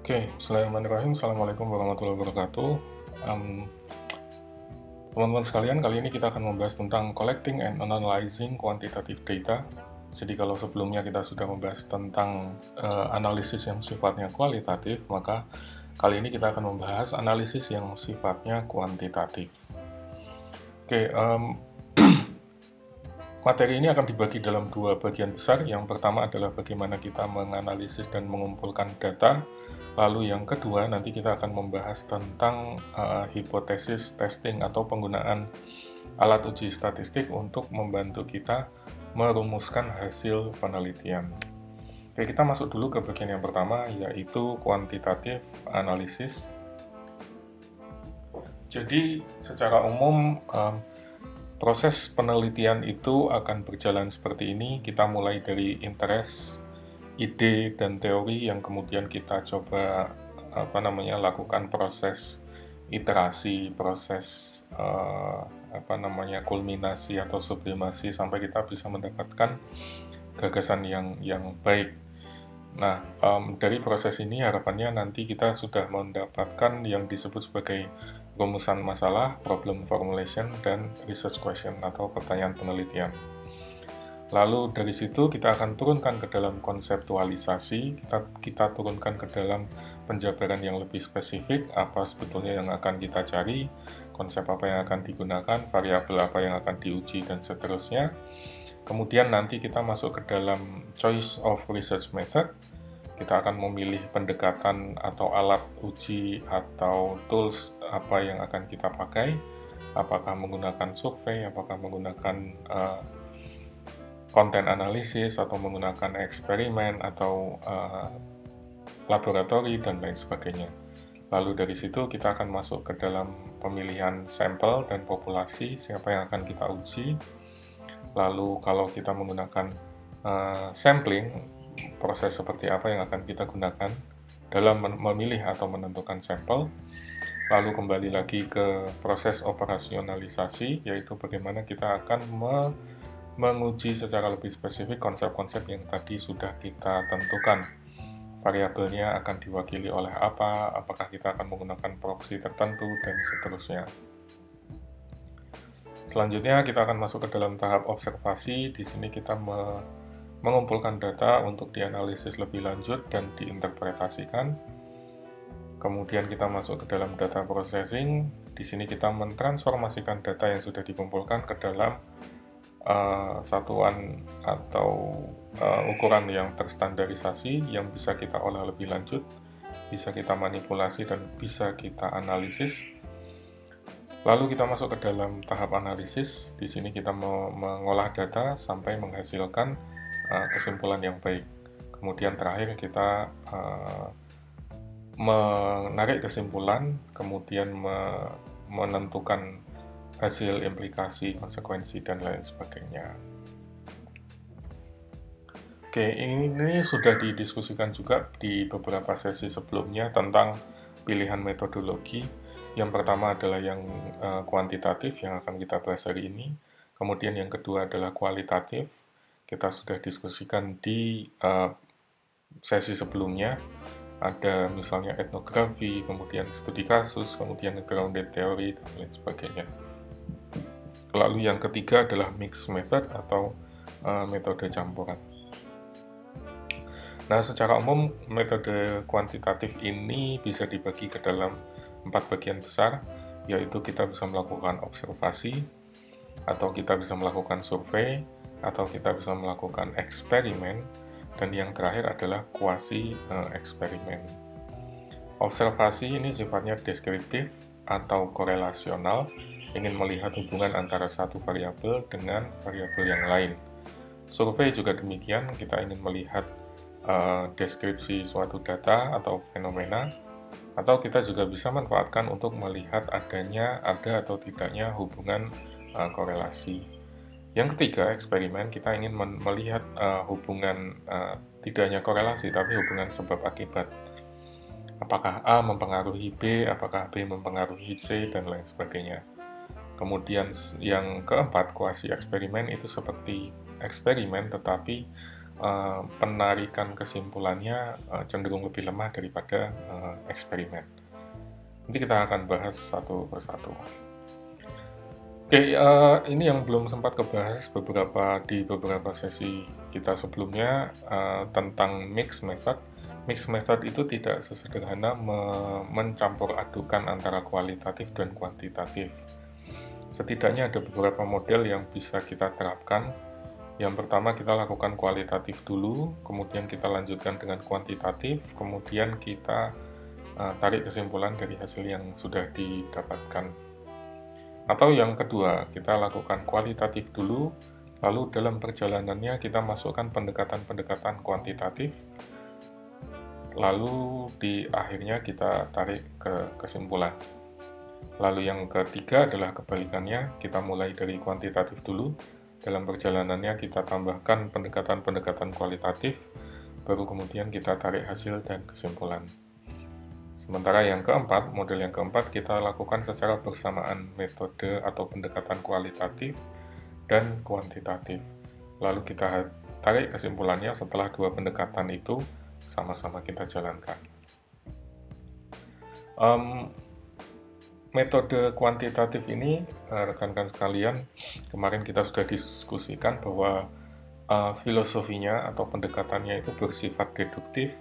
Oke, Bismillahirrahmanirrahim. Assalamualaikum warahmatullahi wabarakatuh. Em, Teman-teman sekalian, kali ini kita akan membahas tentang collecting and analyzing quantitative data. Jadi kalau sebelumnya kita sudah membahas tentang analisis yang sifatnya kualitatif, maka kali ini kita akan membahas analisis yang sifatnya kuantitatif. Oke, materi ini akan dibagi dalam dua bagian besar. Yang pertama adalah bagaimana kita menganalisis dan mengumpulkan data. Lalu yang kedua, nanti kita akan membahas tentang hipotesis testing atau penggunaan alat uji statistik untuk membantu kita merumuskan hasil penelitian. Oke, kita masuk dulu ke bagian yang pertama, yaitu quantitative analysis. Jadi, secara umum, proses penelitian itu akan berjalan seperti ini. Kita mulai dari interest, ide, dan teori yang kemudian kita coba lakukan proses iterasi, proses kulminasi atau sublimasi sampai kita bisa mendapatkan gagasan yang baik. Nah, dari proses ini harapannya nanti kita sudah mendapatkan yang disebut sebagai rumusan masalah, problem formulation, dan research question atau pertanyaan penelitian. Lalu dari situ kita akan turunkan ke dalam konseptualisasi, kita turunkan ke dalam penjabaran yang lebih spesifik, apa sebetulnya yang akan kita cari, konsep apa yang akan digunakan, variabel apa yang akan diuji, dan seterusnya. Kemudian nanti kita masuk ke dalam choice of research method, kita akan memilih pendekatan atau alat uji atau tools apa yang akan kita pakai, apakah menggunakan survei, apakah menggunakan konten analisis, atau menggunakan eksperimen, atau laboratori, dan lain sebagainya. Lalu dari situ kita akan masuk ke dalam pemilihan sampel dan populasi, siapa yang akan kita uji. Lalu kalau kita menggunakan sampling, proses seperti apa yang akan kita gunakan dalam memilih atau menentukan sampel. Lalu kembali lagi ke proses operasionalisasi, yaitu bagaimana kita akan menguji secara lebih spesifik konsep-konsep yang tadi sudah kita tentukan. Variabelnya akan diwakili oleh apa, apakah kita akan menggunakan proxy tertentu, dan seterusnya. Selanjutnya kita akan masuk ke dalam tahap observasi. Di sini kita mengumpulkan data untuk dianalisis lebih lanjut dan diinterpretasikan. Kemudian kita masuk ke dalam data processing. Di sini kita mentransformasikan data yang sudah dikumpulkan ke dalam satuan atau ukuran yang terstandarisasi yang bisa kita olah lebih lanjut, bisa kita manipulasi, dan bisa kita analisis. Lalu kita masuk ke dalam tahap analisis. Di sini kita mengolah data sampai menghasilkan kesimpulan yang baik. Kemudian terakhir kita menarik kesimpulan, kemudian menentukan hasil, implikasi, konsekuensi, dan lain sebagainya. Oke, ini sudah didiskusikan juga di beberapa sesi sebelumnya tentang pilihan metodologi. Yang pertama adalah yang kuantitatif yang akan kita bahas hari ini. Kemudian yang kedua adalah kualitatif. Kita sudah diskusikan di sesi sebelumnya. Ada misalnya etnografi, kemudian studi kasus, kemudian grounded theory, dan lain sebagainya. Lalu yang ketiga adalah mixed method atau metode campuran. Nah, secara umum metode kuantitatif ini bisa dibagi ke dalam 4 bagian besar, yaitu kita bisa melakukan observasi, atau kita bisa melakukan survei, atau kita bisa melakukan eksperimen, dan yang terakhir adalah quasi eksperimen. Observasi ini sifatnya deskriptif atau korelasional, ingin melihat hubungan antara satu variabel dengan variabel yang lain. Survei juga demikian, kita ingin melihat deskripsi suatu data atau fenomena, atau kita juga bisa manfaatkan untuk melihat ada atau tidaknya hubungan korelasi. Yang ketiga, eksperimen, kita ingin melihat hubungan tidak hanya korelasi, tapi hubungan sebab akibat. Apakah A mempengaruhi B, apakah B mempengaruhi C, dan lain sebagainya. Kemudian yang keempat, kuasi eksperimen itu seperti eksperimen tetapi penarikan kesimpulannya cenderung lebih lemah daripada eksperimen. Nanti kita akan bahas satu persatu. Oke, ini yang belum sempat kebahas di beberapa sesi kita sebelumnya tentang mixed method. Mixed method itu tidak sesederhana mencampur adukan antara kualitatif dan kuantitatif. Setidaknya ada beberapa model yang bisa kita terapkan. Yang pertama kita lakukan kualitatif dulu, kemudian kita lanjutkan dengan kuantitatif, kemudian kita tarik kesimpulan dari hasil yang sudah didapatkan. Atau yang kedua, kita lakukan kualitatif dulu, lalu dalam perjalanannya kita masukkan pendekatan-pendekatan kuantitatif, lalu di akhirnya kita tarik ke kesimpulan. Lalu yang ketiga adalah kebalikannya, kita mulai dari kuantitatif dulu, dalam perjalanannya kita tambahkan pendekatan-pendekatan kualitatif, baru kemudian kita tarik hasil dan kesimpulan. Sementara yang keempat, model yang keempat, kita lakukan secara bersamaan metode atau pendekatan kualitatif dan kuantitatif. Lalu kita tarik kesimpulannya setelah dua pendekatan itu sama-sama kita jalankan. Metode kuantitatif ini, rekan-rekan sekalian, kemarin kita sudah diskusikan bahwa filosofinya atau pendekatannya itu bersifat deduktif.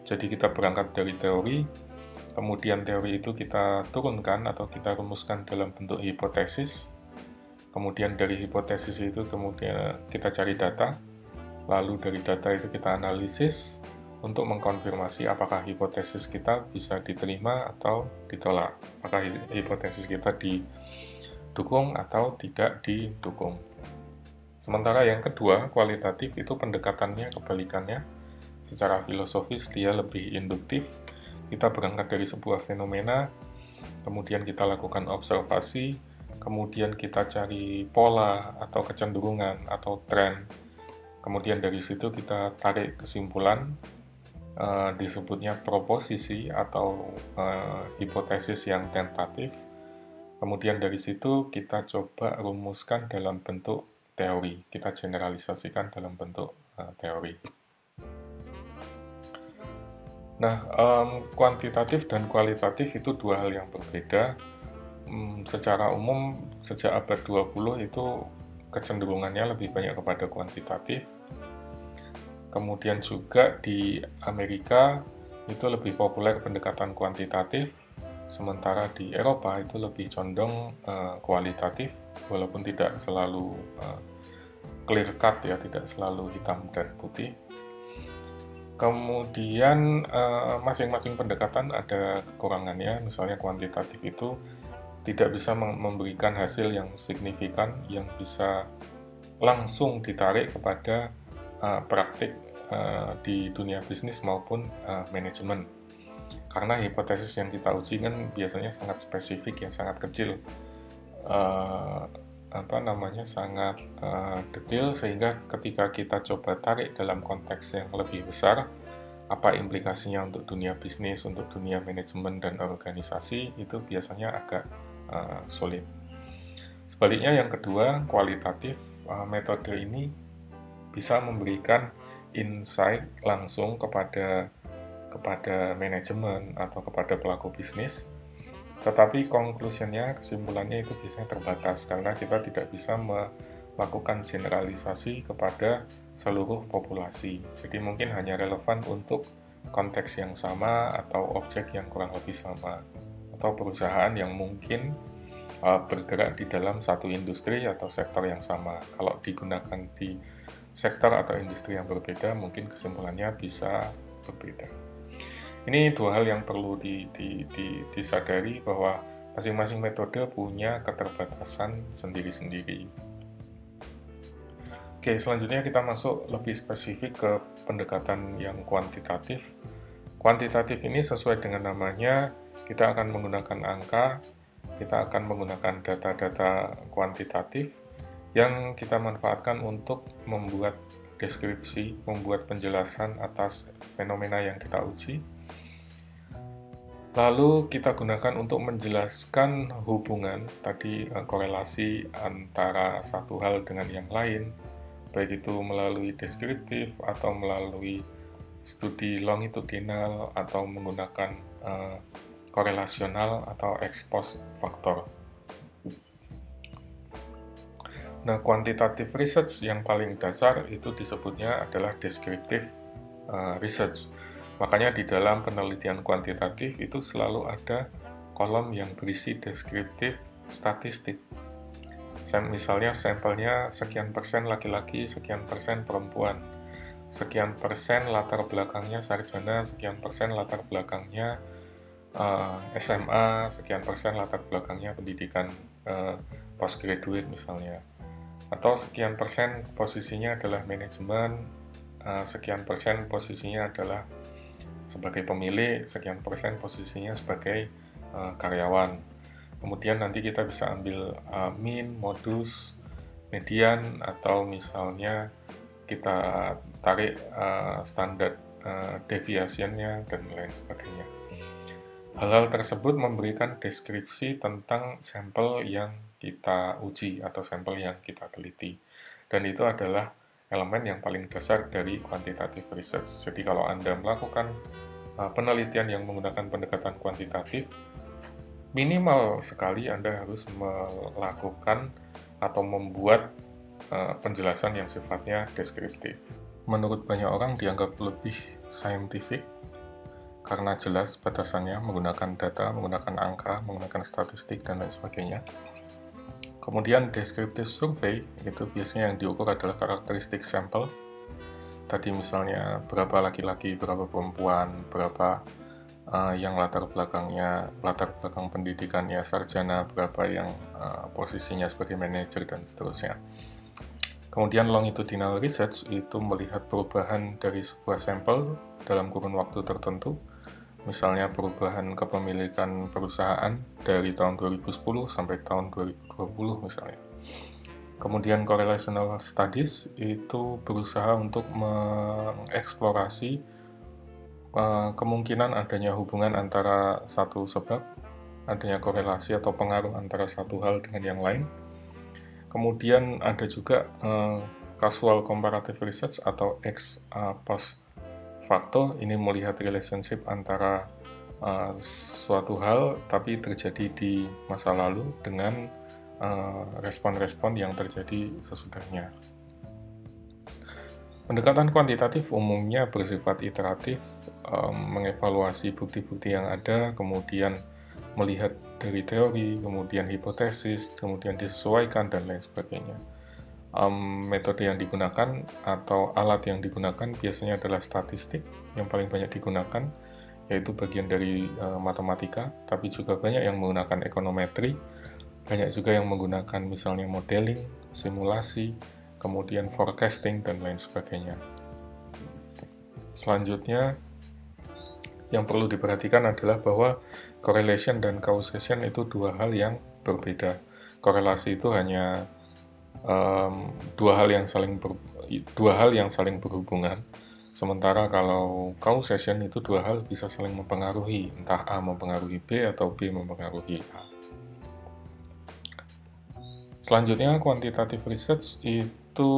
Jadi kita berangkat dari teori, kemudian teori itu kita turunkan atau kita rumuskan dalam bentuk hipotesis. Kemudian dari hipotesis itu kemudian kita cari data, lalu dari data itu kita analisis untuk mengkonfirmasi apakah hipotesis kita bisa diterima atau ditolak, apakah hipotesis kita didukung atau tidak didukung. Sementara yang kedua, kualitatif itu pendekatannya kebalikannya. Secara filosofis dia lebih induktif. Kita berangkat dari sebuah fenomena, kemudian kita lakukan observasi, kemudian kita cari pola atau kecenderungan atau tren. Kemudian dari situ kita tarik kesimpulan, disebutnya proposisi atau hipotesis yang tentatif. Kemudian dari situ kita coba rumuskan dalam bentuk teori, kita generalisasikan dalam bentuk teori. Nah, kuantitatif dan kualitatif itu dua hal yang berbeda. Secara umum, sejak abad 20 itu kecenderungannya lebih banyak kepada kuantitatif. Kemudian juga di Amerika itu lebih populer pendekatan kuantitatif, sementara di Eropa itu lebih condong kualitatif, walaupun tidak selalu clear cut ya, tidak selalu hitam dan putih. Kemudian masing-masing pendekatan ada kekurangannya, misalnya kuantitatif itu tidak bisa memberikan hasil yang signifikan yang bisa langsung ditarik kepada praktik di dunia bisnis maupun manajemen. Karena hipotesis yang kita uji kan biasanya sangat spesifik ya, sangat kecil, sangat detail, sehingga ketika kita coba tarik dalam konteks yang lebih besar, apa implikasinya untuk dunia bisnis, untuk dunia manajemen dan organisasi, itu biasanya agak sulit. Sebaliknya yang kedua, kualitatif, metode ini bisa memberikan insight langsung kepada manajemen atau kepada pelaku bisnis. Tetapi conclusion-nya, kesimpulannya itu biasanya terbatas karena kita tidak bisa melakukan generalisasi kepada seluruh populasi. Jadi mungkin hanya relevan untuk konteks yang sama atau objek yang kurang lebih sama, atau perusahaan yang mungkin bergerak di dalam satu industri atau sektor yang sama. Kalau digunakan di sektor atau industri yang berbeda, mungkin kesimpulannya bisa berbeda. Ini dua hal yang perlu disadari, bahwa masing-masing metode punya keterbatasan sendiri-sendiri. Oke, selanjutnya kita masuk lebih spesifik ke pendekatan yang kuantitatif. Kuantitatif ini sesuai dengan namanya, kita akan menggunakan angka, kita akan menggunakan data-data kuantitatif yang kita manfaatkan untuk membuat deskripsi, membuat penjelasan atas fenomena yang kita uji. Lalu kita gunakan untuk menjelaskan hubungan, tadi korelasi antara satu hal dengan yang lain, baik itu melalui deskriptif atau melalui studi longitudinal atau menggunakan korelasional atau ex post faktor. Nah, quantitative research yang paling dasar itu disebutnya adalah descriptive research. Makanya di dalam penelitian kuantitatif itu selalu ada kolom yang berisi deskriptif statistik. Misalnya sampelnya sekian persen laki-laki, sekian persen perempuan, sekian persen latar belakangnya sarjana, sekian persen latar belakangnya SMA, sekian persen latar belakangnya pendidikan postgraduate misalnya. Atau sekian persen posisinya adalah manajemen, sekian persen posisinya adalah sebagai pemilik, sekian persen posisinya sebagai karyawan. Kemudian nanti kita bisa ambil mean, modus, median, atau misalnya kita tarik standar deviation-nya dan lain sebagainya. Hal-hal tersebut memberikan deskripsi tentang sampel yang kita uji atau sampel yang kita teliti. Dan itu adalah elemen yang paling dasar dari quantitative research. Jadi kalau Anda melakukan penelitian yang menggunakan pendekatan kuantitatif, minimal sekali Anda harus melakukan atau membuat penjelasan yang sifatnya deskriptif. Menurut banyak orang dianggap lebih scientific karena jelas batasannya menggunakan data, menggunakan angka, menggunakan statistik, dan lain sebagainya. Kemudian descriptive survey itu biasanya yang diukur adalah karakteristik sampel. Tadi misalnya berapa laki-laki, berapa perempuan, berapa yang latar belakang pendidikannya sarjana, berapa yang posisinya sebagai manajer, dan seterusnya. Kemudian longitudinal research itu melihat perubahan dari sebuah sampel dalam kurun waktu tertentu. Misalnya perubahan kepemilikan perusahaan dari tahun 2010 sampai tahun 2020 misalnya. Kemudian correlational studies itu berusaha untuk mengeksplorasi kemungkinan adanya hubungan antara satu sebab, adanya korelasi atau pengaruh antara satu hal dengan yang lain. Kemudian ada juga casual comparative research atau ex post facto, ini melihat relationship antara suatu hal tapi terjadi di masa lalu dengan respon-respon yang terjadi sesudahnya. Pendekatan kuantitatif umumnya bersifat iteratif, mengevaluasi bukti-bukti yang ada, kemudian melihat dari teori, kemudian hipotesis, kemudian disesuaikan, dan lain sebagainya. Metode yang digunakan atau alat yang digunakan biasanya adalah statistik yang paling banyak digunakan, yaitu bagian dari matematika, tapi juga banyak yang menggunakan ekonometri, banyak juga yang menggunakan misalnya modeling, simulasi, kemudian forecasting, dan lain sebagainya. Selanjutnya, yang perlu diperhatikan adalah bahwa correlation dan causation itu dua hal yang berbeda. Korelasi itu hanya dua hal yang saling berhubungan. Sementara kalau causation itu dua hal bisa saling mempengaruhi, entah A mempengaruhi B atau B mempengaruhi A. Selanjutnya, quantitative research itu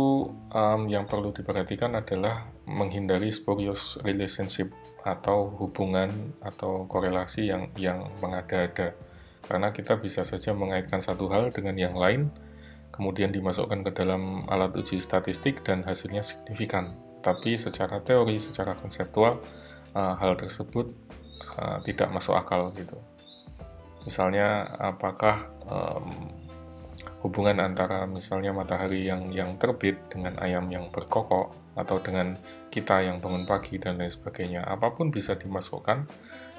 yang perlu diperhatikan adalah menghindari spurious relationship atau hubungan atau korelasi yang mengada-ada. Karena kita bisa saja mengaitkan satu hal dengan yang lain, kemudian dimasukkan ke dalam alat uji statistik dan hasilnya signifikan. Tapi secara teori, secara konseptual, hal tersebut tidak masuk akal gitu. Misalnya, apakah hubungan antara misalnya matahari yang terbit dengan ayam yang berkokok, atau dengan kita yang bangun pagi, dan lain sebagainya. Apapun bisa dimasukkan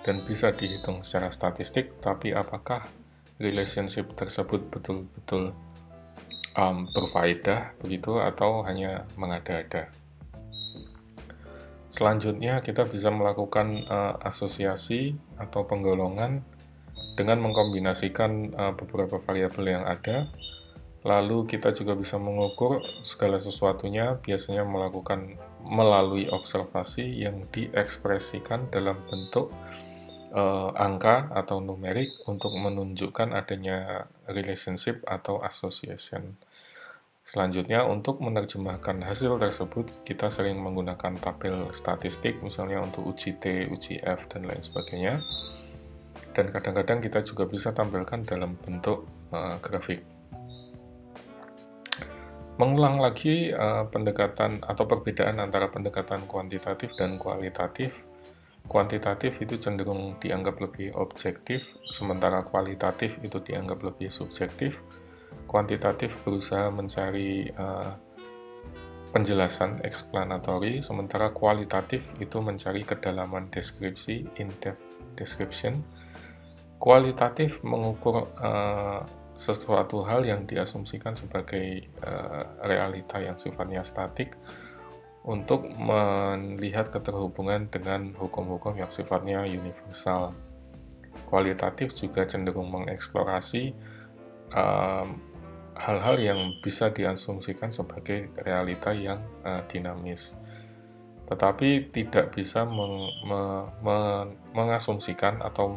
dan bisa dihitung secara statistik, tapi apakah relationship tersebut betul-betul berfaedah begitu atau hanya mengada-ada. Selanjutnya kita bisa melakukan asosiasi atau penggolongan dengan mengkombinasikan beberapa variabel yang ada. Lalu kita juga bisa mengukur segala sesuatunya, biasanya melakukan melalui observasi yang diekspresikan dalam bentuk angka atau numerik untuk menunjukkan adanya relationship atau association. Selanjutnya, untuk menerjemahkan hasil tersebut, kita sering menggunakan tabel statistik, misalnya untuk uji T, uji F, dan lain sebagainya. Dan kadang-kadang kita juga bisa tampilkan dalam bentuk grafik. Mengulang lagi pendekatan atau perbedaan antara pendekatan kuantitatif dan kualitatif. Kuantitatif itu cenderung dianggap lebih objektif, sementara kualitatif itu dianggap lebih subjektif. Kuantitatif berusaha mencari penjelasan explanatory, sementara kualitatif itu mencari kedalaman deskripsi, in-depth description. Kualitatif mengukur sesuatu hal yang diasumsikan sebagai realita yang sifatnya statik untuk melihat keterhubungan dengan hukum-hukum yang sifatnya universal. Kualitatif juga cenderung mengeksplorasi hal-hal yang bisa diasumsikan sebagai realita yang dinamis, tetapi tidak bisa mengasumsikan atau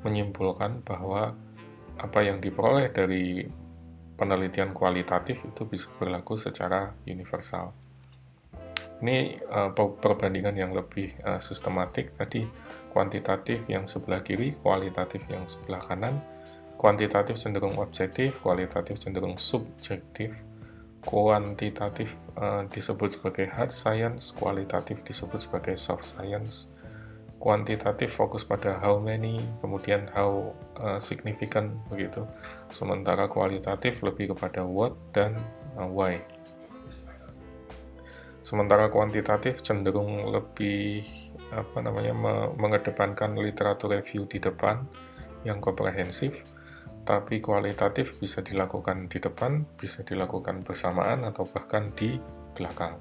menyimpulkan bahwa apa yang diperoleh dari penelitian kualitatif itu bisa berlaku secara universal. Ini perbandingan yang lebih sistematik. Tadi kuantitatif yang sebelah kiri, kualitatif yang sebelah kanan. Kuantitatif cenderung objektif, kualitatif cenderung subjektif. Kuantitatif disebut sebagai hard science, kualitatif disebut sebagai soft science. Kuantitatif fokus pada how many, kemudian how significant, begitu. Sementara kualitatif lebih kepada what dan why. Sementara kuantitatif cenderung lebih mengedepankan literatur review di depan yang komprehensif, tapi kualitatif bisa dilakukan di depan, bisa dilakukan bersamaan, atau bahkan di belakang.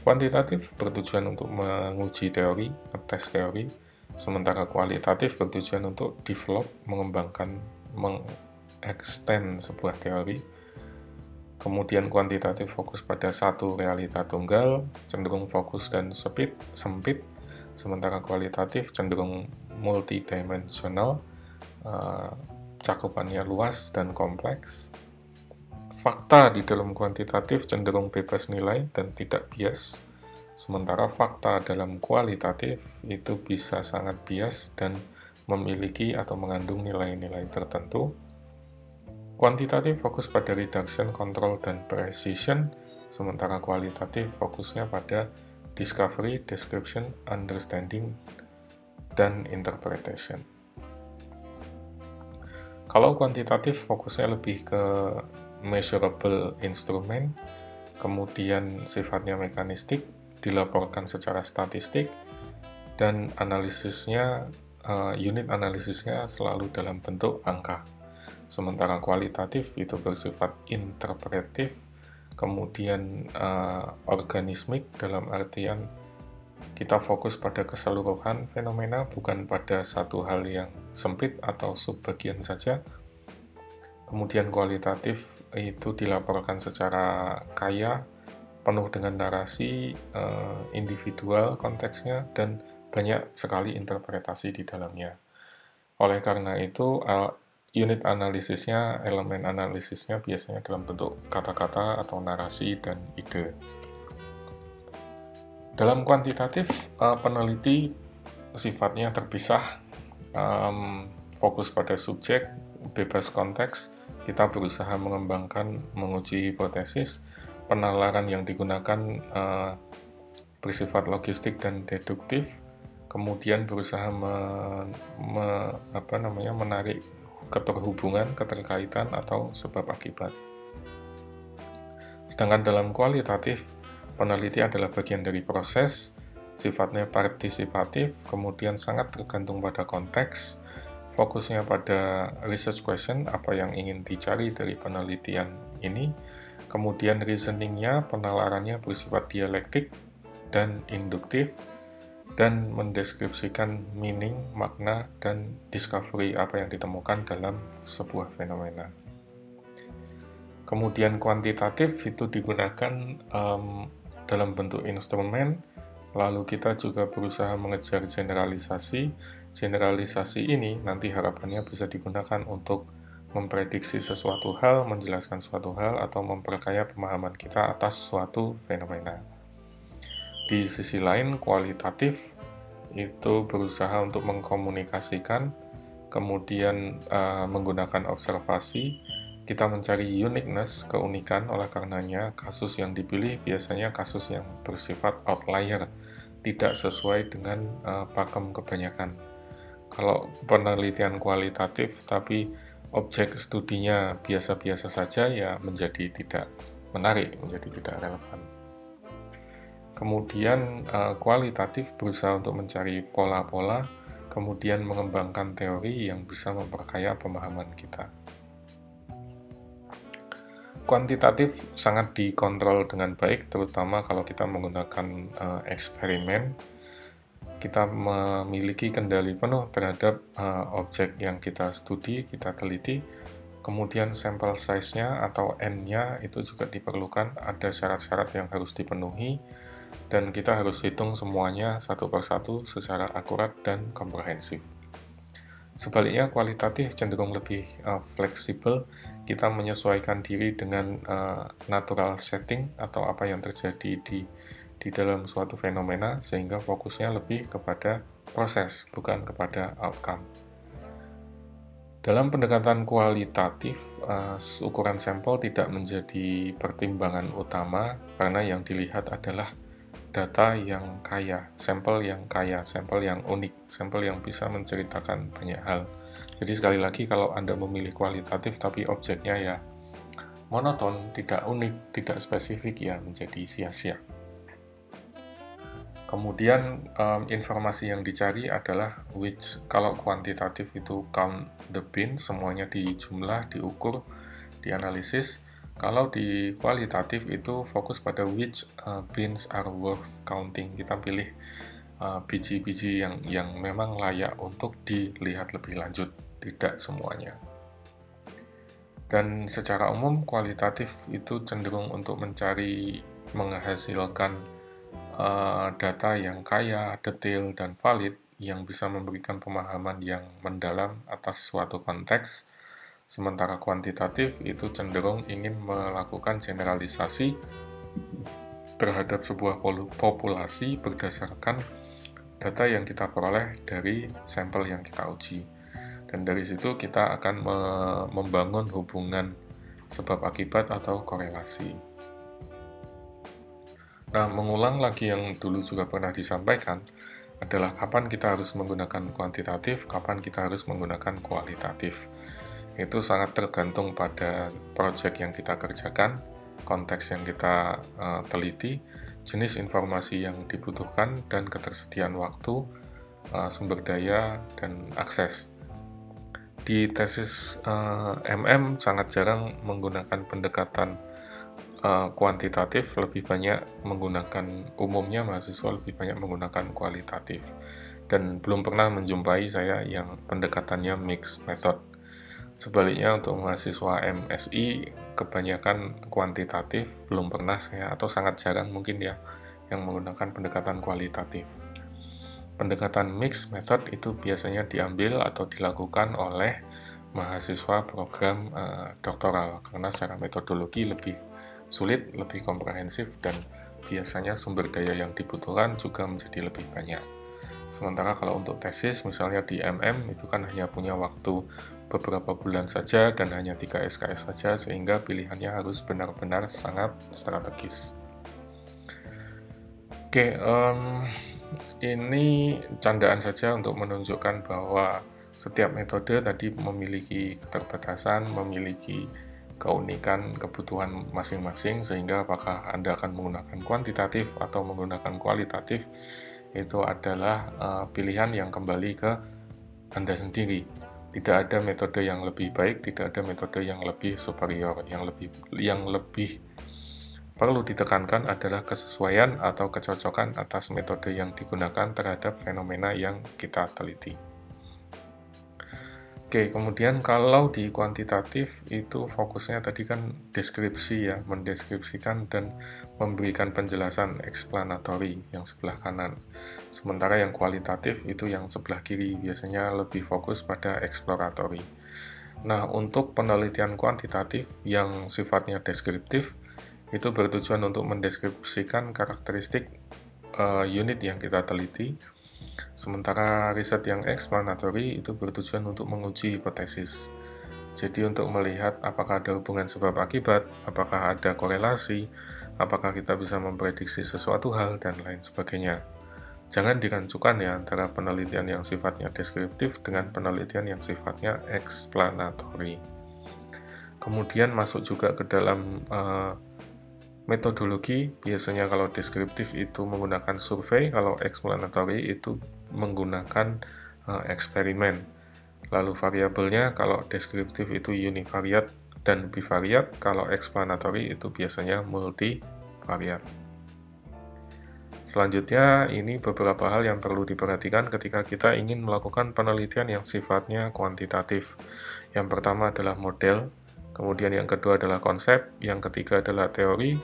Kuantitatif bertujuan untuk menguji teori, ngetes teori, sementara kualitatif bertujuan untuk develop, mengembangkan, mengextend sebuah teori. Kemudian kuantitatif fokus pada satu realita tunggal, cenderung fokus dan sempit, sementara kualitatif cenderung multidimensional, cakupannya luas dan kompleks. Fakta di dalam kuantitatif cenderung bebas nilai dan tidak bias, sementara fakta dalam kualitatif itu bisa sangat bias dan memiliki atau mengandung nilai-nilai tertentu. Kuantitatif fokus pada reduction, control, dan precision, sementara kualitatif fokusnya pada discovery, description, understanding, dan interpretation. Kalau kuantitatif fokusnya lebih ke measurable instrument, kemudian sifatnya mekanistik, dilaporkan secara statistik, dan analisisnya, unit analisisnya selalu dalam bentuk angka. Sementara kualitatif itu bersifat interpretif, kemudian organismik, dalam artian kita fokus pada keseluruhan fenomena, bukan pada satu hal yang sempit atau subbagian saja. Kemudian kualitatif itu dilaporkan secara kaya, penuh dengan narasi, individual konteksnya, dan banyak sekali interpretasi di dalamnya. Oleh karena itu, unit analisisnya, elemen analisisnya biasanya dalam bentuk kata-kata atau narasi dan ide. Dalam kuantitatif, peneliti sifatnya terpisah, fokus pada subjek, bebas konteks, kita berusaha mengembangkan, menguji hipotesis, penalaran yang digunakan bersifat logistik dan deduktif, kemudian berusaha menarik keterhubungan, keterkaitan, atau sebab akibat. Sedangkan dalam kualitatif, peneliti adalah bagian dari proses, sifatnya partisipatif, kemudian sangat tergantung pada konteks, fokusnya pada research question, apa yang ingin dicari dari penelitian ini, kemudian reasoningnya, penalarannya bersifat dialektik dan induktif, dan mendeskripsikan meaning, makna, dan discovery apa yang ditemukan dalam sebuah fenomena. Kemudian kuantitatif itu digunakan dalam bentuk instrumen, lalu kita juga berusaha mengejar generalisasi. Generalisasi ini nanti harapannya bisa digunakan untuk memprediksi sesuatu hal, menjelaskan suatu hal, atau memperkaya pemahaman kita atas suatu fenomena. Di sisi lain, kualitatif itu berusaha untuk mengkomunikasikan, kemudian menggunakan observasi, kita mencari uniqueness, keunikan, oleh karenanya kasus yang dipilih biasanya kasus yang bersifat outlier, tidak sesuai dengan pakem kebanyakan. Kalau penelitian kualitatif tapi objek studinya biasa-biasa saja, ya menjadi tidak menarik, menjadi tidak relevan. Kemudian kualitatif berusaha untuk mencari pola-pola, kemudian mengembangkan teori yang bisa memperkaya pemahaman kita. Kuantitatif sangat dikontrol dengan baik, terutama kalau kita menggunakan eksperimen. Kita memiliki kendali penuh terhadap objek yang kita studi, kita teliti. Kemudian sampel size-nya atau N-nya itu juga diperlukan, ada syarat-syarat yang harus dipenuhi, dan kita harus hitung semuanya satu persatu secara akurat dan komprehensif. Sebaliknya, kualitatif cenderung lebih fleksibel, kita menyesuaikan diri dengan natural setting atau apa yang terjadi di dalam suatu fenomena, sehingga fokusnya lebih kepada proses, bukan kepada outcome. Dalam pendekatan kualitatif, ukuran sampel tidak menjadi pertimbangan utama karena yang dilihat adalah data yang kaya, sampel yang unik, sampel yang bisa menceritakan banyak hal. Jadi sekali lagi, kalau Anda memilih kualitatif tapi objeknya ya monoton, tidak unik, tidak spesifik, ya menjadi sia-sia. Kemudian informasi yang dicari adalah which. Kalau kuantitatif itu count the beans, semuanya dijumlah, diukur, dianalisis. Kalau di kualitatif itu fokus pada which beans are worth counting. Kita pilih biji-biji yang memang layak untuk dilihat lebih lanjut, tidak semuanya. Dan secara umum kualitatif itu cenderung untuk menghasilkan data yang kaya, detail, dan valid yang bisa memberikan pemahaman yang mendalam atas suatu konteks, sementara kuantitatif itu cenderung ingin melakukan generalisasi terhadap sebuah populasi berdasarkan data yang kita peroleh dari sampel yang kita uji. Dan dari situ kita akan membangun hubungan sebab akibat atau korelasi. Nah, mengulang lagi yang dulu juga pernah disampaikan adalah kapan kita harus menggunakan kuantitatif, kapan kita harus menggunakan kualitatif. Itu sangat tergantung pada proyek yang kita kerjakan, konteks yang kita teliti, jenis informasi yang dibutuhkan, dan ketersediaan waktu, sumber daya, dan akses. Di tesis MM sangat jarang menggunakan pendekatan kuantitatif, lebih banyak umumnya mahasiswa lebih banyak menggunakan kualitatif, dan belum pernah menjumpai saya yang pendekatannya mixed method. Sebaliknya untuk mahasiswa MSI kebanyakan kuantitatif, belum pernah saya, atau sangat jarang mungkin ya, yang menggunakan pendekatan kualitatif. Pendekatan mixed method itu biasanya diambil atau dilakukan oleh mahasiswa program doktoral, karena secara metodologi lebih sulit, lebih komprehensif, dan biasanya sumber daya yang dibutuhkan juga menjadi lebih banyak. Sementara kalau untuk tesis, misalnya di MM, itu kan hanya punya waktu beberapa bulan saja dan hanya 3 SKS saja, sehingga pilihannya harus benar-benar sangat strategis. Oke, ini candaan saja untuk menunjukkan bahwa setiap metode tadi memiliki keterbatasan, memiliki keunikan, kebutuhan masing-masing, sehingga apakah Anda akan menggunakan kuantitatif atau menggunakan kualitatif itu adalah pilihan yang kembali ke Anda sendiri. Tidak ada metode yang lebih baik, tidak ada metode yang lebih superior. Yang lebih perlu ditekankan adalah kesesuaian atau kecocokan atas metode yang digunakan terhadap fenomena yang kita teliti. Oke, kemudian kalau di kuantitatif itu fokusnya tadi kan deskripsi ya, mendeskripsikan dan memberikan penjelasan explanatory yang sebelah kanan. Sementara yang kualitatif itu yang sebelah kiri, biasanya lebih fokus pada exploratory. Nah, untuk penelitian kuantitatif yang sifatnya deskriptif, itu bertujuan untuk mendeskripsikan karakteristik unit yang kita teliti, sementara riset yang explanatory itu bertujuan untuk menguji hipotesis. Jadi untuk melihat apakah ada hubungan sebab akibat, apakah ada korelasi, apakah kita bisa memprediksi sesuatu hal, dan lain sebagainya. Jangan dirancukan ya antara penelitian yang sifatnya deskriptif dengan penelitian yang sifatnya explanatory. Kemudian masuk juga ke dalam metodologi. Biasanya kalau deskriptif itu menggunakan survei, kalau explanatory itu menggunakan eksperimen. Lalu variabelnya kalau deskriptif itu univariat dan bivariat, kalau explanatory itu biasanya multivariat. Selanjutnya, ini beberapa hal yang perlu diperhatikan ketika kita ingin melakukan penelitian yang sifatnya kuantitatif. Yang pertama adalah model, kemudian yang kedua adalah konsep, yang ketiga adalah teori,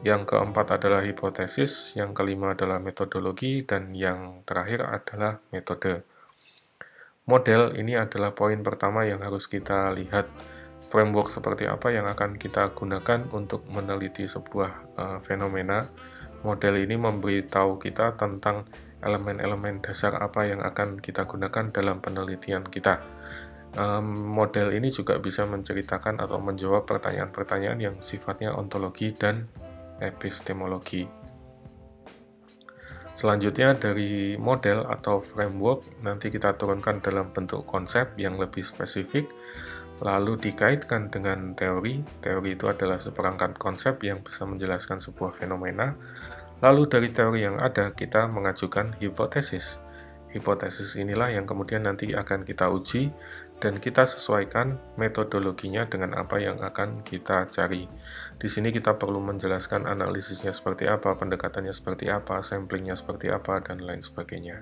yang keempat adalah hipotesis, yang kelima adalah metodologi, dan yang terakhir adalah metode. Model ini adalah poin pertama yang harus kita lihat. Framework seperti apa yang akan kita gunakan untuk meneliti sebuah fenomena. Model ini memberitahu kita tentang elemen-elemen dasar apa yang akan kita gunakan dalam penelitian kita. Model ini juga bisa menceritakan atau menjawab pertanyaan-pertanyaan yang sifatnya ontologi dan epistemologi. Selanjutnya dari model atau framework nanti kita turunkan dalam bentuk konsep yang lebih spesifik, lalu dikaitkan dengan teori. Teori itu adalah seperangkat konsep yang bisa menjelaskan sebuah fenomena. Lalu dari teori yang ada kita mengajukan hipotesis. Hipotesis inilah yang kemudian nanti akan kita uji dan kita sesuaikan metodologinya dengan apa yang akan kita cari. Di sini kita perlu menjelaskan analisisnya seperti apa, pendekatannya seperti apa, samplingnya seperti apa, dan lain sebagainya.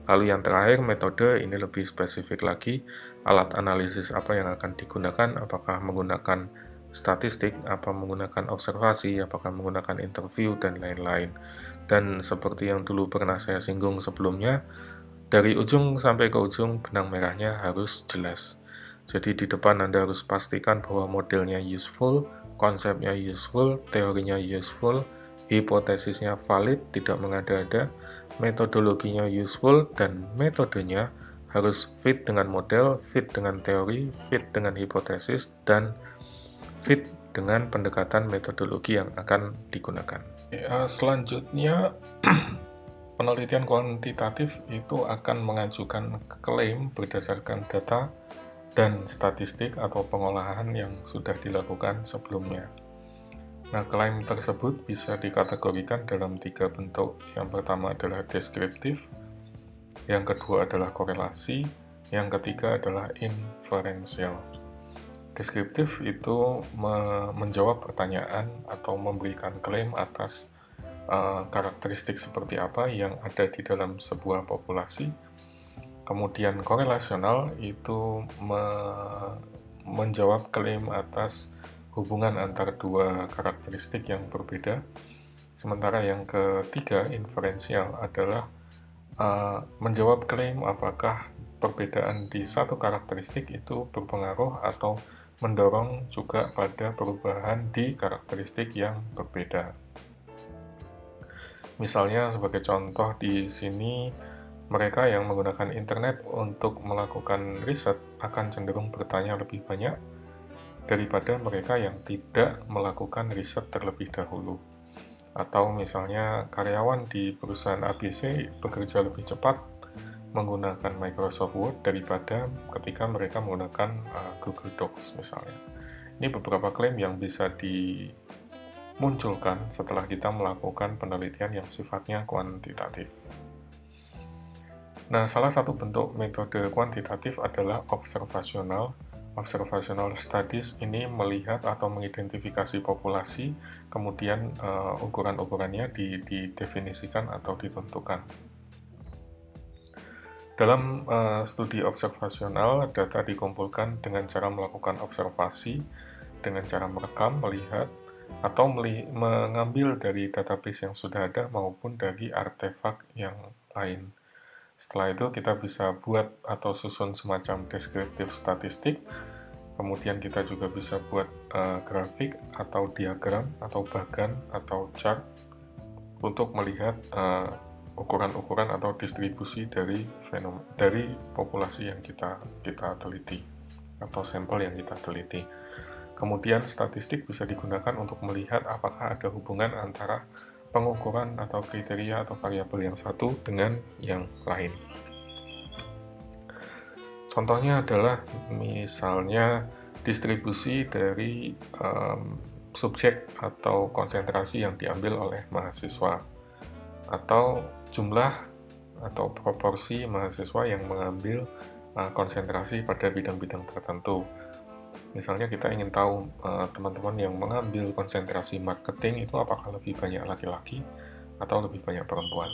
Lalu yang terakhir, metode ini lebih spesifik lagi, alat analisis apa yang akan digunakan, apakah menggunakan statistik, apa menggunakan observasi, apakah menggunakan interview, dan lain-lain. Dan seperti yang dulu pernah saya singgung sebelumnya, dari ujung sampai ke ujung benang merahnya harus jelas. Jadi di depan Anda harus pastikan bahwa modelnya useful, konsepnya useful, teorinya useful, hipotesisnya valid, tidak mengada-ada, metodologinya useful, dan metodenya harus fit dengan model, fit dengan teori, fit dengan hipotesis, dan fit dengan pendekatan metodologi yang akan digunakan. Ya, selanjutnya, penelitian kuantitatif itu akan mengajukan klaim berdasarkan data dan statistik atau pengolahan yang sudah dilakukan sebelumnya. Nah, klaim tersebut bisa dikategorikan dalam 3 bentuk. Yang pertama adalah deskriptif, yang kedua adalah korelasi, yang ketiga adalah inferensial. Deskriptif itu menjawab pertanyaan atau memberikan klaim atas karakteristik seperti apa yang ada di dalam sebuah populasi. Kemudian korelasional itu menjawab klaim atas hubungan antara dua karakteristik yang berbeda. Sementara yang ketiga, inferensial, adalah menjawab klaim apakah perbedaan di satu karakteristik itu berpengaruh atau mendorong juga pada perubahan di karakteristik yang berbeda. Misalnya sebagai contoh di sini, mereka yang menggunakan internet untuk melakukan riset akan cenderung bertanya lebih banyak daripada mereka yang tidak melakukan riset terlebih dahulu. Atau misalnya karyawan di perusahaan ABC bekerja lebih cepat menggunakan Microsoft Word daripada ketika mereka menggunakan Google Docs misalnya. Ini beberapa klaim yang bisa dimunculkan setelah kita melakukan penelitian yang sifatnya kuantitatif. Nah, salah satu bentuk metode kuantitatif adalah observasional. Observational studies ini melihat atau mengidentifikasi populasi, kemudian ukuran-ukurannya didefinisikan atau ditentukan. Dalam studi observasional, data dikumpulkan dengan cara melakukan observasi, dengan cara merekam, melihat, atau mengambil dari database yang sudah ada maupun dari artefak yang lain. Setelah itu kita bisa buat atau susun semacam deskriptif statistik. Kemudian kita juga bisa buat grafik atau diagram atau bahkan atau chart untuk melihat ukuran-ukuran atau distribusi dari populasi yang kita teliti atau sampel yang kita teliti. Kemudian statistik bisa digunakan untuk melihat apakah ada hubungan antara pengukuran atau kriteria atau variabel yang satu dengan yang lain. Contohnya adalah misalnya distribusi dari subjek atau konsentrasi yang diambil oleh mahasiswa, atau jumlah atau proporsi mahasiswa yang mengambil konsentrasi pada bidang-bidang tertentu. Misalnya kita ingin tahu teman-teman yang mengambil konsentrasi marketing itu apakah lebih banyak laki-laki atau lebih banyak perempuan.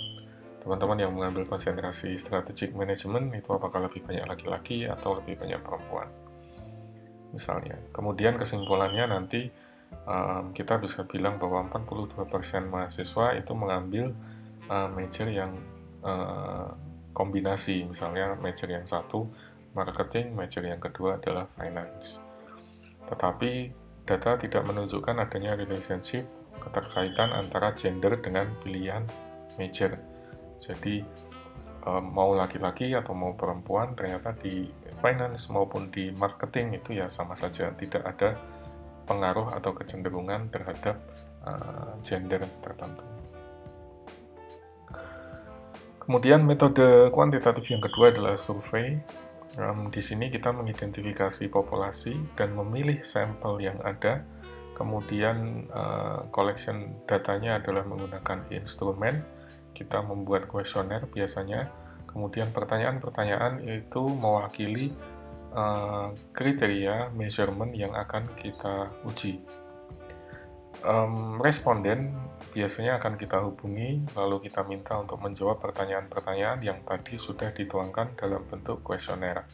Teman-teman yang mengambil konsentrasi strategic management itu apakah lebih banyak laki-laki atau lebih banyak perempuan. Misalnya. Kemudian kesimpulannya nanti kita bisa bilang bahwa 42% mahasiswa itu mengambil major yang kombinasi, misalnya major yang satu marketing, major yang kedua adalah finance. Tetapi data tidak menunjukkan adanya relationship, keterkaitan antara gender dengan pilihan major. Jadi mau laki-laki atau mau perempuan, ternyata di finance maupun di marketing itu ya sama saja, tidak ada pengaruh atau kecenderungan terhadap gender tertentu. Kemudian metode kuantitatif yang kedua adalah survei. Di sini kita mengidentifikasi populasi dan memilih sampel yang ada. Kemudian collection datanya adalah menggunakan instrumen. Kita membuat kuesioner biasanya. Kemudian pertanyaan-pertanyaan itu mewakili kriteria measurement yang akan kita uji. Responden biasanya akan kita hubungi, lalu kita minta untuk menjawab pertanyaan-pertanyaan yang tadi sudah dituangkan dalam bentuk kuesioner.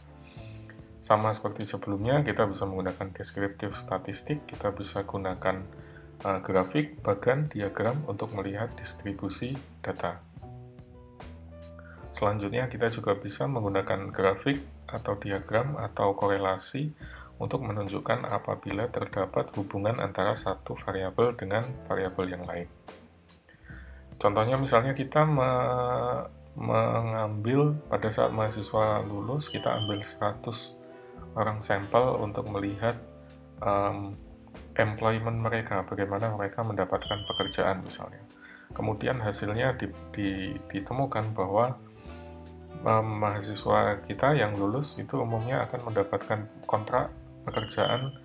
Sama seperti sebelumnya, kita bisa menggunakan deskriptif statistik, kita bisa gunakan grafik, bahkan diagram untuk melihat distribusi data. Selanjutnya, kita juga bisa menggunakan grafik atau diagram atau korelasi untuk menunjukkan apabila terdapat hubungan antara satu variabel dengan variabel yang lain. Contohnya misalnya kita mengambil pada saat mahasiswa lulus, kita ambil 100 orang sampel untuk melihat employment mereka, bagaimana mereka mendapatkan pekerjaan misalnya. Kemudian hasilnya ditemukan bahwa mahasiswa kita yang lulus itu umumnya akan mendapatkan kontrak pekerjaan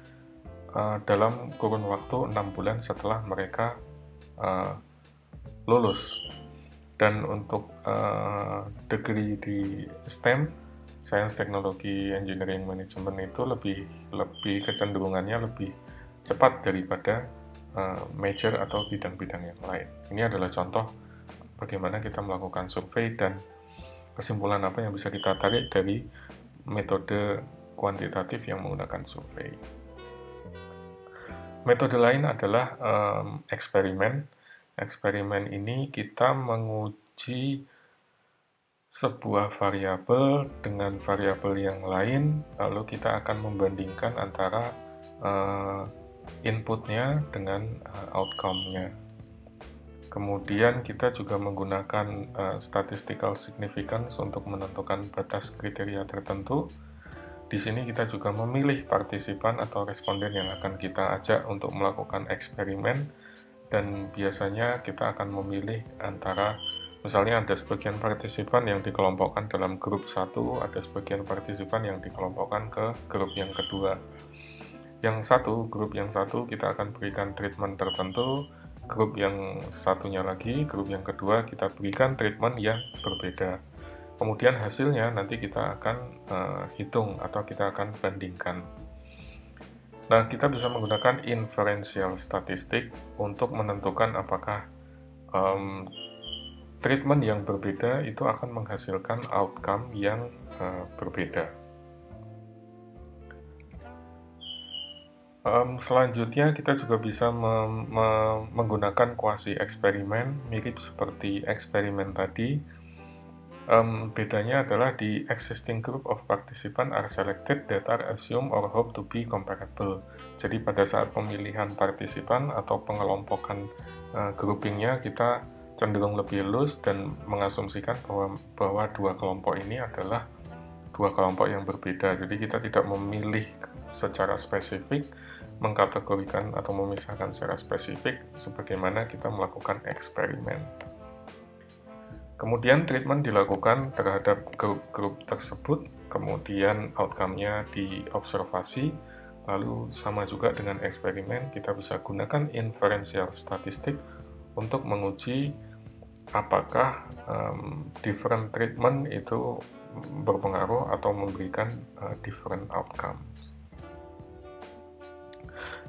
dalam kurun waktu 6 bulan setelah mereka lulus. Dan untuk degree di STEM, Science, Technology, Engineering, Management itu lebih kecenderungannya lebih cepat daripada major atau bidang-bidang yang lain. Ini adalah contoh bagaimana kita melakukan survei dan kesimpulan apa yang bisa kita tarik dari metode kuantitatif yang menggunakan survei. Metode lain adalah eksperimen. Eksperimen ini kita menguji sebuah variabel dengan variabel yang lain, lalu kita akan membandingkan antara inputnya dengan outcome-nya. Kemudian kita juga menggunakan statistical significance untuk menentukan batas kriteria tertentu. Di sini kita juga memilih partisipan atau responden yang akan kita ajak untuk melakukan eksperimen, dan biasanya kita akan memilih antara, misalnya ada sebagian partisipan yang dikelompokkan dalam grup 1, ada sebagian partisipan yang dikelompokkan ke grup yang kedua. Grup yang satu kita akan berikan treatment tertentu, grup yang satunya lagi, grup yang kedua kita berikan treatment yang berbeda. Kemudian hasilnya nanti kita akan hitung atau kita akan bandingkan. Nah, kita bisa menggunakan inferential statistik untuk menentukan apakah treatment yang berbeda itu akan menghasilkan outcome yang berbeda. Selanjutnya kita juga bisa menggunakan kuasi eksperimen, mirip seperti eksperimen tadi. Bedanya adalah di existing group of participants are selected that are assumed or hope to be comparable. Jadi pada saat pemilihan partisipan atau pengelompokan groupingnya, kita cenderung lebih loose dan mengasumsikan bahwa dua kelompok ini adalah dua kelompok yang berbeda. Jadi kita tidak memilih secara spesifik, mengkategorikan atau memisahkan secara spesifik sebagaimana kita melakukan eksperimen. Kemudian treatment dilakukan terhadap grup-grup tersebut, kemudian outcome-nya diobservasi, lalu sama juga dengan eksperimen, kita bisa gunakan inferential statistik untuk menguji apakah different treatment itu berpengaruh atau memberikan different outcome.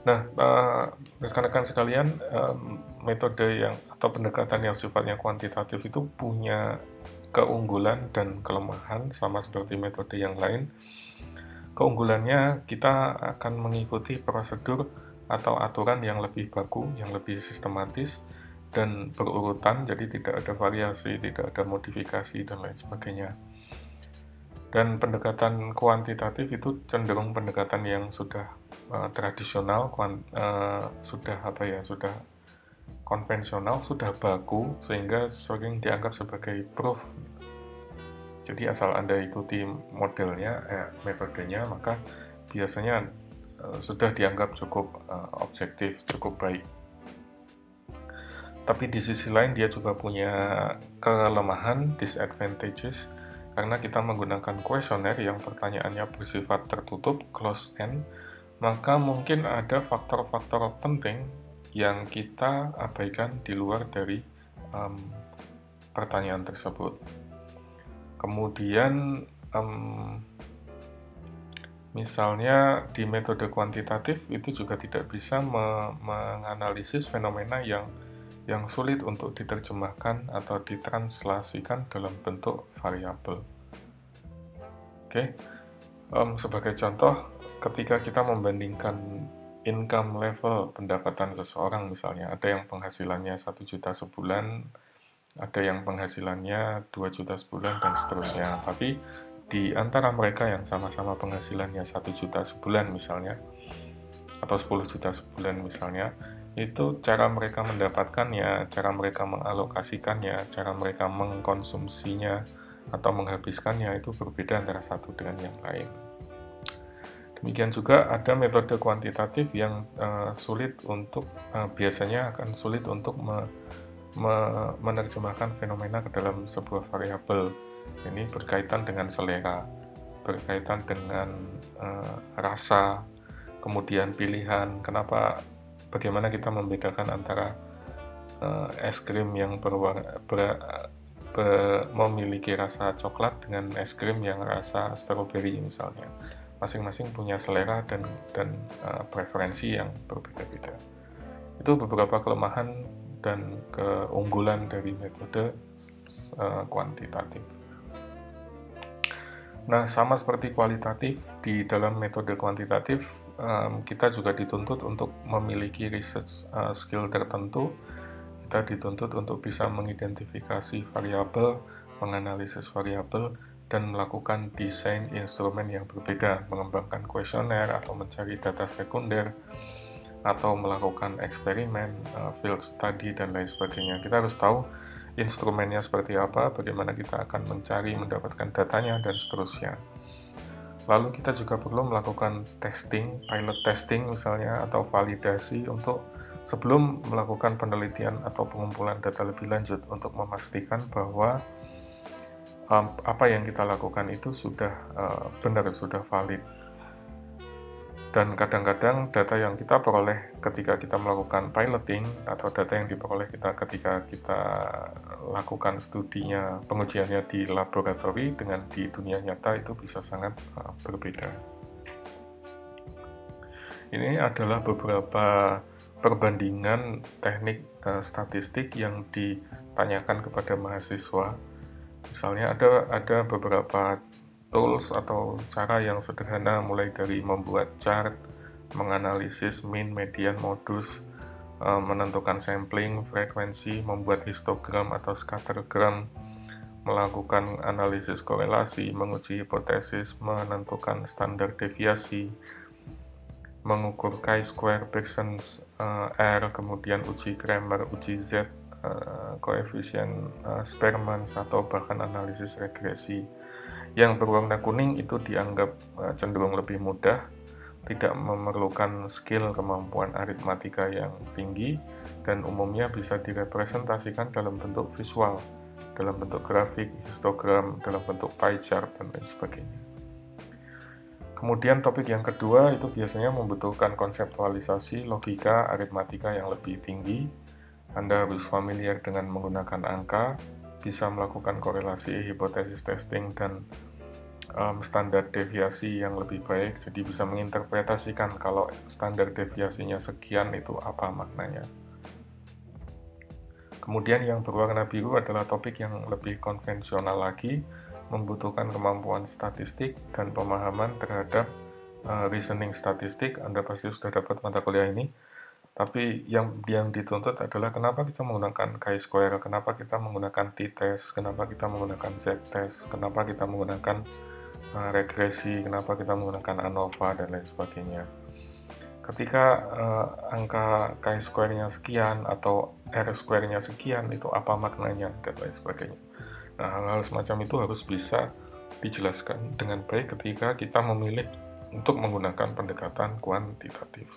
Nah, rekan-rekan sekalian, metode atau pendekatan yang sifatnya kuantitatif itu punya keunggulan dan kelemahan sama seperti metode yang lain. Keunggulannya, kita akan mengikuti prosedur atau aturan yang lebih baku, yang lebih sistematis dan berurutan, jadi tidak ada variasi, tidak ada modifikasi dan lain sebagainya. Dan pendekatan kuantitatif itu cenderung pendekatan yang sudah tradisional, sudah konvensional, sudah baku, sehingga sering dianggap sebagai proof. Jadi asal Anda ikuti modelnya, metodenya, maka biasanya sudah dianggap cukup objektif, cukup baik. Tapi di sisi lain dia juga punya kelemahan, disadvantages, karena kita menggunakan kuesioner yang pertanyaannya bersifat tertutup, close end, maka mungkin ada faktor-faktor penting yang kita abaikan di luar dari pertanyaan tersebut. Kemudian misalnya di metode kuantitatif itu juga tidak bisa menganalisis fenomena yang sulit untuk diterjemahkan atau ditranslasikan dalam bentuk variabel. Oke, sebagai contoh, ketika kita membandingkan income level pendapatan seseorang, misalnya ada yang penghasilannya 1 juta sebulan, ada yang penghasilannya 2 juta sebulan, dan seterusnya. Tapi di antara mereka yang sama-sama penghasilannya 1 juta sebulan misalnya, atau 10 juta sebulan misalnya, itu cara mereka mendapatkannya, cara mereka mengalokasikannya, cara mereka mengkonsumsinya atau menghabiskannya itu berbeda antara satu dengan yang lain. Demikian juga ada metode kuantitatif yang biasanya akan sulit untuk menerjemahkan fenomena ke dalam sebuah variabel. Ini berkaitan dengan selera, berkaitan dengan rasa, kemudian pilihan. Bagaimana kita membedakan antara es krim yang memiliki rasa coklat dengan es krim yang rasa stroberi misalnya. Masing-masing punya selera dan preferensi yang berbeda-beda. Itu beberapa kelemahan dan keunggulan dari metode kuantitatif. Nah, sama seperti kualitatif, di dalam metode kuantitatif, kita juga dituntut untuk memiliki research skill tertentu. Kita dituntut untuk bisa mengidentifikasi variabel, menganalisis variabel, dan melakukan desain instrumen yang berbeda, mengembangkan kuesioner atau mencari data sekunder, atau melakukan eksperimen, field study, dan lain sebagainya. Kita harus tahu instrumennya seperti apa, bagaimana kita akan mencari, mendapatkan datanya, dan seterusnya. Lalu kita juga perlu melakukan testing, pilot testing misalnya, atau validasi untuk sebelum melakukan penelitian atau pengumpulan data lebih lanjut untuk memastikan bahwa apa yang kita lakukan itu sudah benar, sudah valid. Dan kadang-kadang data yang kita peroleh ketika kita melakukan piloting atau data yang diperoleh ketika kita lakukan studinya, pengujiannya di laboratori dengan di dunia nyata itu bisa sangat berbeda. Ini adalah beberapa perbandingan teknik statistik yang ditanyakan kepada mahasiswa. Misalnya ada beberapa tools atau cara yang sederhana, mulai dari membuat chart, menganalisis mean, median, modus, menentukan sampling, frekuensi, membuat histogram atau scattergram, melakukan analisis korelasi, menguji hipotesis, menentukan standar deviasi, mengukur chi-square, Pearson's R, kemudian uji Cramer, uji Z, koefisien Spearman, atau bahkan analisis regresi. Yang berwarna kuning itu dianggap cenderung lebih mudah, tidak memerlukan skill kemampuan aritmatika yang tinggi, dan umumnya bisa direpresentasikan dalam bentuk visual, dalam bentuk grafik, histogram, dalam bentuk pie chart, dan lain sebagainya. Kemudian topik yang kedua itu biasanya membutuhkan konseptualisasi logika aritmatika yang lebih tinggi. Anda harus familiar dengan menggunakan angka, bisa melakukan korelasi, hipotesis testing, dan standar deviasi yang lebih baik. Jadi bisa menginterpretasikan kalau standar deviasinya sekian itu apa maknanya. Kemudian yang berwarna biru adalah topik yang lebih konvensional lagi, membutuhkan kemampuan statistik dan pemahaman terhadap reasoning statistik. Anda pasti sudah dapat mata kuliah ini. Tapi yang dituntut adalah kenapa kita menggunakan chi-square, kenapa kita menggunakan t-test, kenapa kita menggunakan z-test, kenapa kita menggunakan regresi, kenapa kita menggunakan ANOVA, dan lain sebagainya. Ketika angka chi-square-nya sekian atau r-square-nya sekian, itu apa maknanya, dan lain sebagainya. Nah, hal-hal semacam itu harus bisa dijelaskan dengan baik ketika kita memilih untuk menggunakan pendekatan kuantitatif.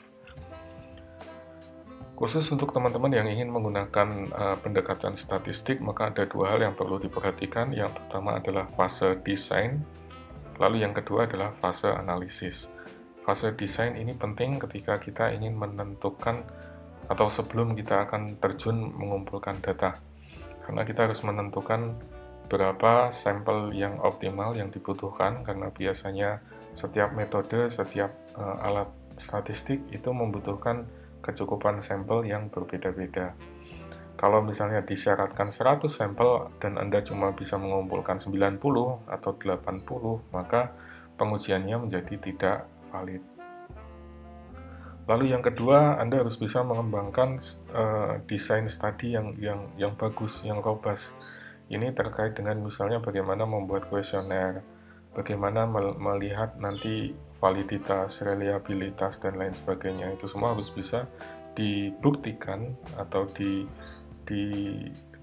Khusus untuk teman-teman yang ingin menggunakan pendekatan statistik, maka ada dua hal yang perlu diperhatikan. Yang pertama adalah fase desain, lalu yang kedua adalah fase analisis. Fase desain ini penting ketika kita ingin menentukan atau sebelum kita akan terjun mengumpulkan data. Karena kita harus menentukan berapa sampel yang optimal yang dibutuhkan, karena biasanya setiap metode, setiap alat statistik itu membutuhkan kecukupan sampel yang berbeda-beda. Kalau misalnya disyaratkan 100 sampel dan Anda cuma bisa mengumpulkan 90 atau 80, maka pengujiannya menjadi tidak valid. Lalu yang kedua, Anda harus bisa mengembangkan desain studi yang bagus, yang robust. Ini terkait dengan misalnya bagaimana membuat kuesioner, bagaimana melihat nanti validitas, reliabilitas, dan lain sebagainya. Itu semua harus bisa dibuktikan atau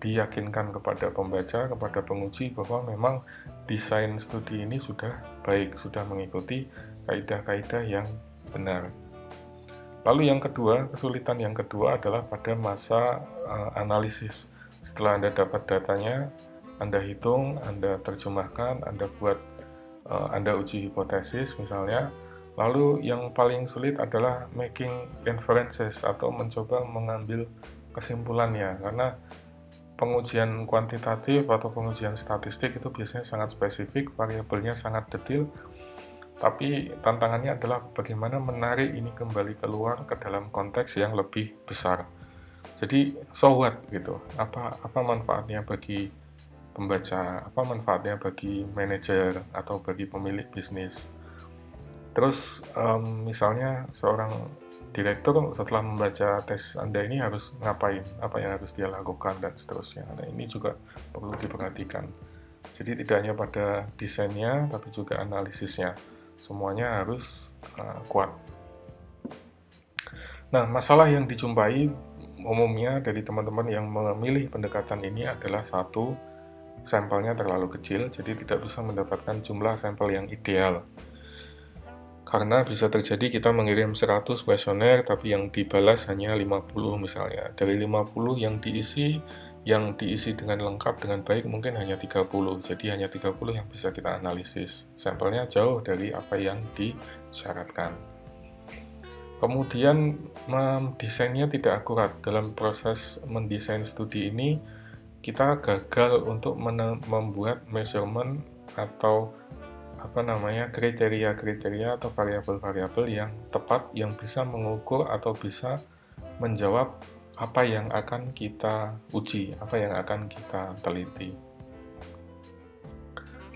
diyakinkan kepada pembaca, kepada penguji bahwa memang desain studi ini sudah baik, sudah mengikuti kaidah-kaidah yang benar. Lalu yang kedua, kesulitan yang kedua adalah pada masa analisis. Setelah Anda dapat datanya, Anda hitung, Anda terjemahkan, Anda uji hipotesis misalnya. Lalu yang paling sulit adalah making inferences atau mencoba mengambil kesimpulannya, karena pengujian kuantitatif atau pengujian statistik itu biasanya sangat spesifik, variabelnya sangat detail. Tapi tantangannya adalah bagaimana menarik ini kembali keluar ke dalam konteks yang lebih besar. Jadi, so what gitu? Apa manfaatnya bagi pembaca? Apa manfaatnya bagi manajer atau bagi pemilik bisnis? Terus, misalnya seorang direktur setelah membaca tes Anda ini harus ngapain? Apa yang harus dia lakukan dan seterusnya. Nah, ini juga perlu diperhatikan. Jadi tidak hanya pada desainnya, tapi juga analisisnya. Semuanya harus kuat. Nah, masalah yang dijumpai umumnya dari teman-teman yang memilih pendekatan ini adalah satu, sampelnya terlalu kecil, jadi tidak bisa mendapatkan jumlah sampel yang ideal. Karena bisa terjadi kita mengirim 100 kuesioner, tapi yang dibalas hanya 50 misalnya. Dari 50 yang diisi dengan lengkap dengan baik mungkin hanya 30, jadi hanya 30 yang bisa kita analisis. Sampelnya jauh dari apa yang disyaratkan. Kemudian desainnya tidak akurat. Dalam proses mendesain studi ini kita gagal untuk membuat measurement atau kriteria-kriteria atau variabel-variabel yang tepat yang bisa mengukur atau bisa menjawab apa yang akan kita uji, apa yang akan kita teliti.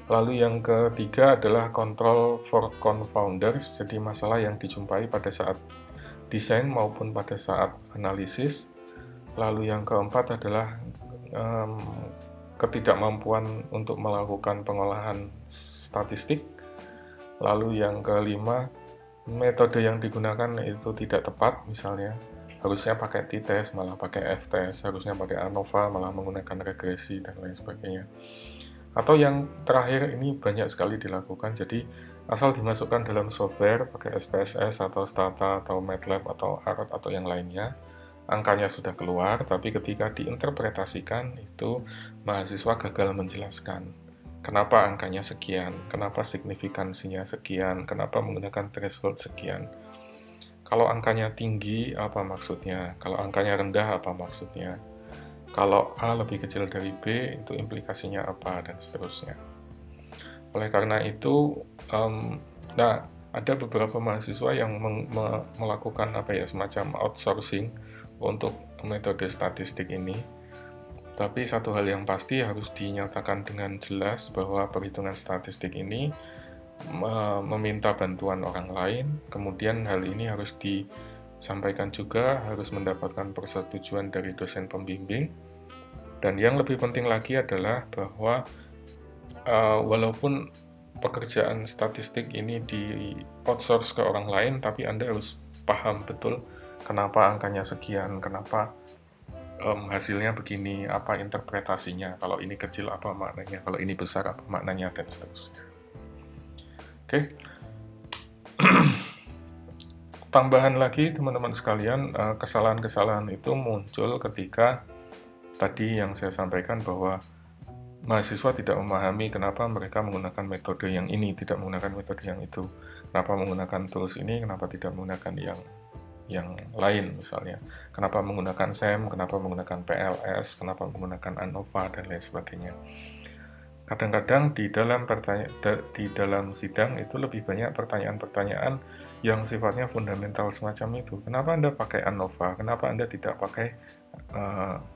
Lalu yang ketiga adalah control for confounders, jadi masalah yang dijumpai pada saat desain maupun pada saat analisis. Lalu yang keempat adalah ketidakmampuan untuk melakukan pengolahan statistik. Lalu yang kelima, metode yang digunakan itu tidak tepat, misalnya harusnya pakai t-test malah pakai f-test, harusnya pakai ANOVA malah menggunakan regresi dan lain sebagainya. Atau yang terakhir, ini banyak sekali dilakukan, jadi asal dimasukkan dalam software pakai SPSS atau Stata atau MATLAB atau R atau yang lainnya, angkanya sudah keluar, tapi ketika diinterpretasikan itu mahasiswa gagal menjelaskan kenapa angkanya sekian, kenapa signifikansinya sekian, kenapa menggunakan threshold sekian. Kalau angkanya tinggi, apa maksudnya? Kalau angkanya rendah, apa maksudnya? Kalau A lebih kecil dari B, itu implikasinya apa, dan seterusnya. Oleh karena itu, ada beberapa mahasiswa yang melakukan semacam outsourcing untuk metode statistik ini. Tapi satu hal yang pasti harus dinyatakan dengan jelas bahwa perhitungan statistik ini meminta bantuan orang lain, kemudian hal ini harus disampaikan juga, harus mendapatkan persetujuan dari dosen pembimbing. Dan yang lebih penting lagi adalah bahwa walaupun pekerjaan statistik ini di outsource ke orang lain, tapi Anda harus paham betul kenapa angkanya sekian, kenapa hasilnya begini, apa interpretasinya, kalau ini kecil apa maknanya, kalau ini besar apa maknanya, dan seterusnya. Oke. Tambahan lagi teman-teman sekalian, kesalahan-kesalahan itu muncul ketika tadi yang saya sampaikan bahwa mahasiswa tidak memahami kenapa mereka menggunakan metode yang ini, tidak menggunakan metode yang itu, kenapa menggunakan tools ini, kenapa tidak menggunakan yang lain misalnya, kenapa menggunakan SEM, kenapa menggunakan PLS, kenapa menggunakan ANOVA, dan lain sebagainya. Kadang-kadang di dalam sidang itu lebih banyak pertanyaan-pertanyaan yang sifatnya fundamental semacam itu. Kenapa Anda pakai ANOVA? Kenapa Anda tidak pakai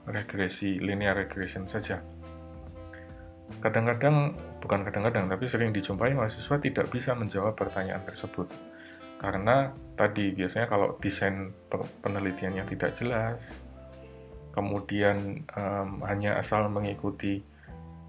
regresi, linear regression saja? Tapi sering dijumpai mahasiswa tidak bisa menjawab pertanyaan tersebut. Karena tadi biasanya kalau desain penelitiannya tidak jelas, kemudian hanya asal mengikuti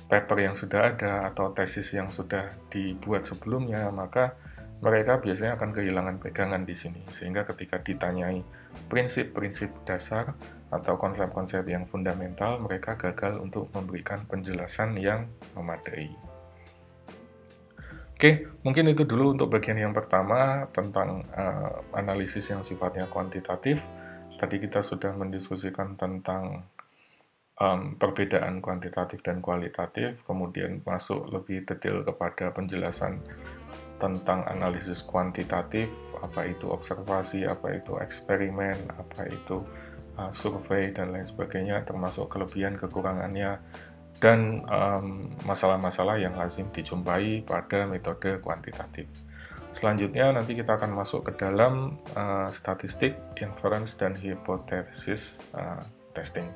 paper yang sudah ada atau tesis yang sudah dibuat sebelumnya, maka mereka biasanya akan kehilangan pegangan di sini. Sehingga ketika ditanyai prinsip-prinsip dasar atau konsep-konsep yang fundamental, mereka gagal untuk memberikan penjelasan yang memadai. Oke, mungkin itu dulu untuk bagian yang pertama tentang analisis yang sifatnya kuantitatif. Tadi kita sudah mendiskusikan tentang perbedaan kuantitatif dan kualitatif, kemudian masuk lebih detail kepada penjelasan tentang analisis kuantitatif, apa itu observasi, apa itu eksperimen, apa itu survei, dan lain sebagainya, termasuk kelebihan kekurangannya, dan masalah-masalah yang lazim dijumpai pada metode kuantitatif. Selanjutnya nanti kita akan masuk ke dalam statistik, inference, dan hipotesis testing.